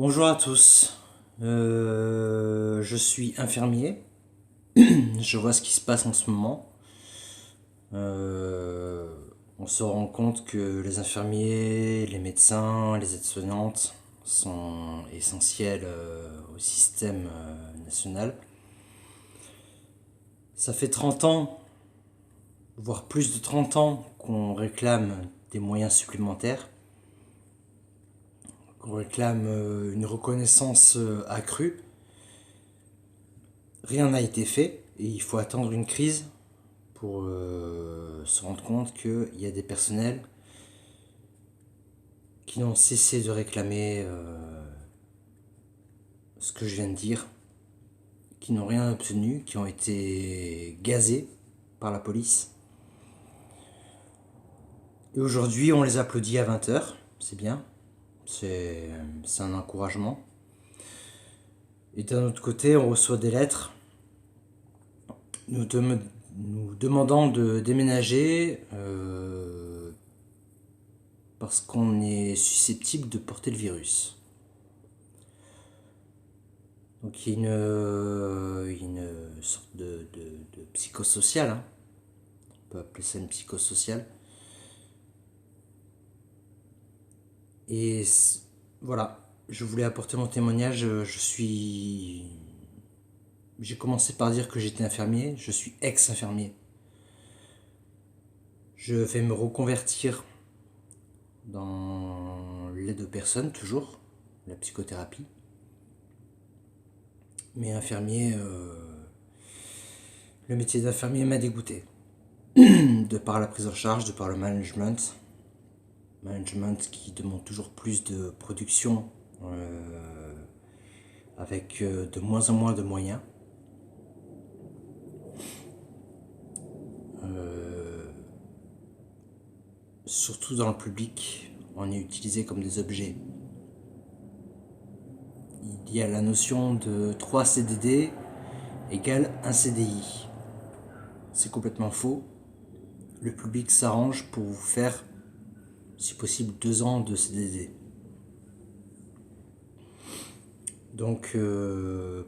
Bonjour à tous. Je suis infirmier. Je vois ce qui se passe en ce moment. On se rend compte que les infirmiers, les médecins, les aides-soignantes sont essentiels au système national. Ça fait 30 ans, voire plus de 30 ans, qu'on réclame des moyens supplémentaires, qu'on réclame une reconnaissance accrue. Rien n'a été fait et il faut attendre une crise pour se rendre compte qu'il y a des personnels qui n'ont cessé de réclamer ce que je viens de dire, qui n'ont rien obtenu, qui ont été gazés par la police. Et aujourd'hui, on les applaudit à 20h, c'est bien, c'est un encouragement. Et d'un autre côté, on reçoit des lettres nous demandant de déménager parce qu'on est susceptible de porter le virus. Donc il y a une sorte de psychosocial, hein. On peut appeler ça une psychosociale. Et voilà, je voulais apporter mon témoignage. J'ai commencé par dire que j'étais infirmier, je suis ex-infirmier. Je vais me reconvertir dans l'aide aux personnes, toujours, la psychothérapie. Mais infirmier, le métier d'infirmier m'a dégoûté. De par la prise en charge, de par le management qui demande toujours plus de production avec de moins en moins de moyens. Surtout dans le public, on est utilisé comme des objets. Il y a la notion de 3 CDD égale 1 CDI. C'est complètement faux. Le public s'arrange pour vous faire, si possible, 2 ans de CDD. Donc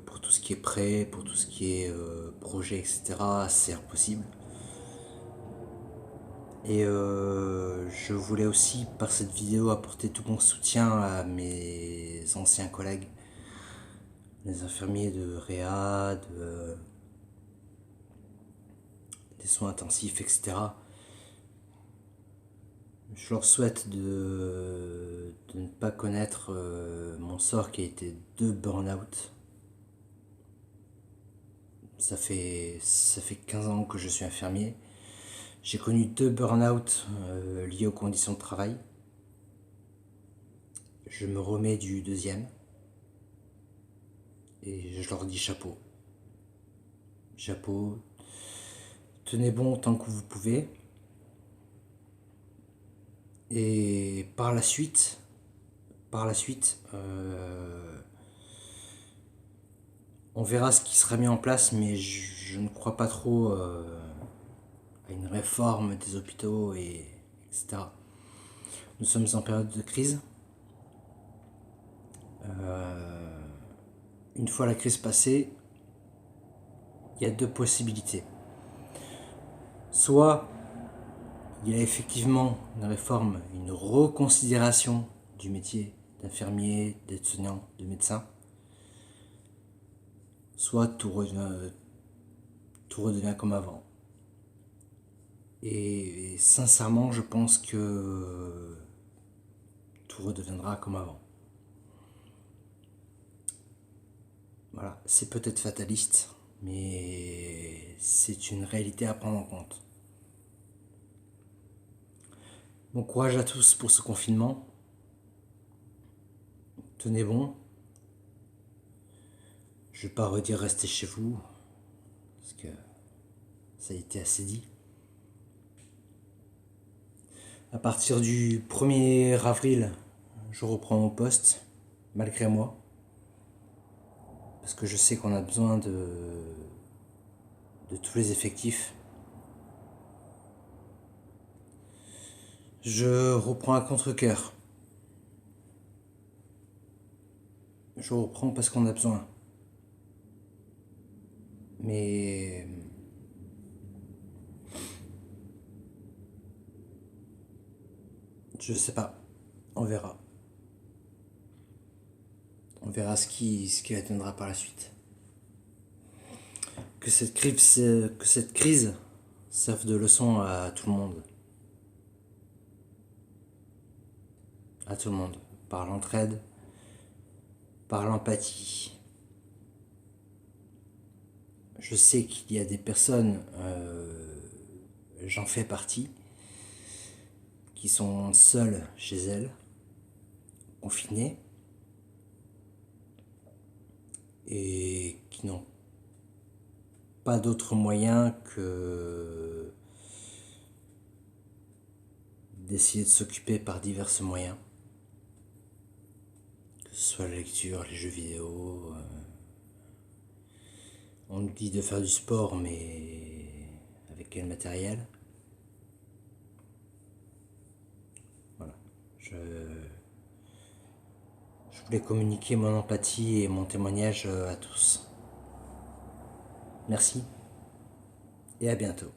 pour tout ce qui est prêt, pour tout ce qui est projet, etc., c'est impossible. Et je voulais aussi par cette vidéo apporter tout mon soutien à mes anciens collègues, les infirmiers de réa, des soins intensifs, etc. Je leur souhaite de ne pas connaître mon sort qui a été 2 burn-out. Ça fait 15 ans que je suis infirmier. J'ai connu 2 burn-out liés aux conditions de travail. Je me remets du deuxième. Et je leur dis chapeau. Chapeau. Tenez bon tant que vous pouvez. Et par la suite, on verra ce qui sera mis en place, mais je ne crois pas trop à une réforme des hôpitaux, etc. Nous sommes en période de crise. Une fois la crise passée, il y a 2 possibilités. Soit il y a effectivement une réforme, une reconsidération du métier d'infirmier, d'aide-soignant, de médecin. Soit tout redevient comme avant. Et sincèrement, je pense que tout redeviendra comme avant. Voilà, c'est peut-être fataliste, mais c'est une réalité à prendre en compte. Bon courage à tous pour ce confinement. Tenez bon. Je vais pas redire restez chez vous, parce que ça a été assez dit. À partir du 1er avril, je reprends mon poste, malgré moi. Parce que je sais qu'on a besoin de tous les effectifs. Je reprends à contre-cœur. Je reprends parce qu'on a besoin. Mais je sais pas. On verra. On verra ce qui adviendra par la suite. Que cette crise serve de leçon à tout le monde. À tout le monde. Par l'entraide, par l'empathie. Je sais qu'il y a des personnes, j'en fais partie, qui sont seules chez elles, confinées, et qui n'ont pas d'autre moyen que d'essayer de s'occuper par divers moyens, que ce soit la lecture, les jeux vidéo. On nous dit de faire du sport, mais avec quel matériel? Voilà. Je voulais communiquer mon empathie et mon témoignage à tous. Merci et à bientôt.